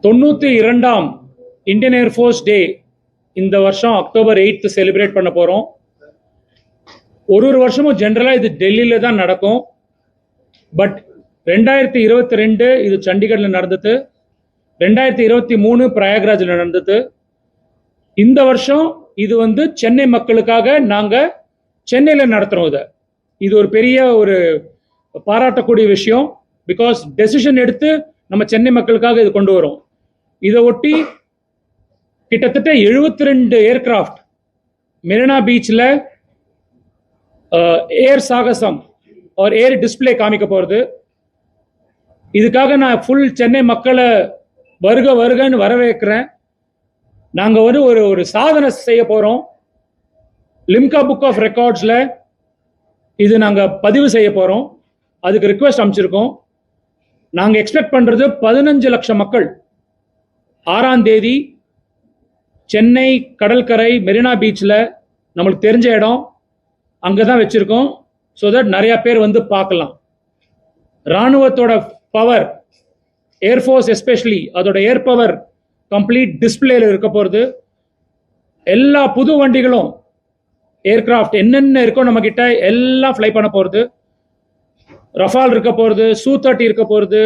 92ஆம் Indian air force டே இந்த வருஷம் October 8th celebrate பண்ண போகிறோம். ஒரு வருஷமும் ஜென்ரலாக இது டெல்லியில் தான் நடக்கும். பட் 2022 இது சண்டிகரில் நடந்தது, 2023 பிரயாக்ராஜில் நடந்தது. இந்த வருஷம் இது சென்னை மக்களுக்காக நாங்கள் சென்னையில் நடத்துகிறோம். இது ஒரு பெரிய ஒரு பாராட்டக்கூடிய விஷயம். பிகாஸ் டெசிஷன் எடுத்து நம்ம சென்னை மக்களுக்காக இது கொண்டு வரோம். இதை ஒட்டி கிட்டத்தட்ட 72 ஏர்கிராஃப்ட் மெரினா பீச்சில் ஏர் சாகசம் ஒரு ஏர் டிஸ்பிளே காமிக்க போகிறது. இதுக்காக நான் ஃபுல் சென்னை மக்களை வருக வருகன்னு வரவேற்கிறேன். நாங்கள் ஒரு சாதனை செய்ய போகிறோம். லிம்கா புக் ஆஃப் ரெக்கார்ட்ஸில் இது நாங்கள் பதிவு செய்ய போகிறோம். அதுக்கு ரிக்வெஸ்ட் அமைச்சிருக்கோம். நாங்கள் எக்ஸ்பெக்ட் பண்ணுறது 15 லட்சம் மக்கள் 6ஆம் தேதி சென்னை கடற்கரை மெரினா பீச்சில் நம்மளுக்கு தெரிஞ்ச இடம் அங்கே தான் வச்சுருக்கோம். ஸோ தட் நிறையா பேர் பார்க்கலாம். இராணுவத்தோட பவர், ஏர்ஃபோர்ஸ் எஸ்பெஷலி அதோட ஏர் பவர் கம்ப்ளீட் டிஸ்பிளேல இருக்க போகிறது. எல்லா புது வண்டிகளும் ஏர்கிராஃப்ட் என்னென்ன இருக்கோ நம்ம கிட்ட எல்லாம் ஃப்ளை பண்ண போகிறது. ரஃபால் இருக்க போகிறது, Su-30 இருக்க போகிறது,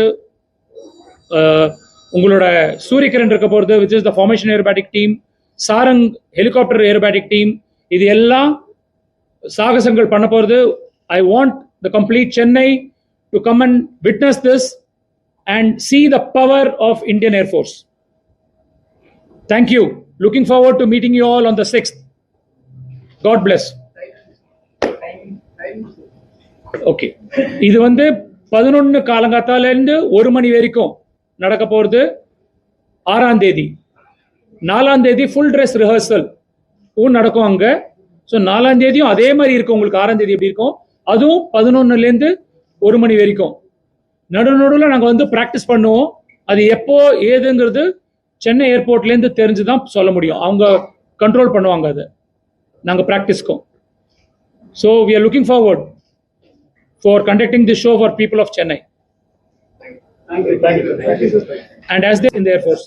உங்களோட சூரியகிரண் இருக்க போகிறது which is the formation aerobatic team, Sarang helicopter aerobatic team. இது எல்லாம் சாகசங்கள் பண்ண போகிறது. I want the complete Chennai to come and witness this and see the power of Indian Air Force. Thank you. Looking forward to meeting you all on the 6th. God bless. Okay, இது 11 காலங்காத்தாலேருந்து 1 மணி வரைக்கும் நடக்க போகிறது. 6ஆம் தேதி 4ஆம் தேதி full dress rehearsal நடக்கும் அங்கே. ஸோ 4ஆம் தேதியும் அதே மாதிரி இருக்கும். உங்களுக்கு 6ஆம் தேதி எப்படி இருக்கும், அதுவும் 11லேருந்து 1 மணி வரைக்கும். நடுவில் நாங்கள் ப்ராக்டிஸ் பண்ணுவோம். அது எப்போ ஏதுங்கிறது சென்னை ஏர்போர்ட்லேருந்து தெரிஞ்சு தான் சொல்ல முடியும். அவங்க கண்ட்ரோல் பண்ணுவாங்க அதை, நாங்கள் ப்ராக்டிஸ்க்கும். So we are looking forward for conducting this show for people of Chennai. Thank you. And as they in the Air Force.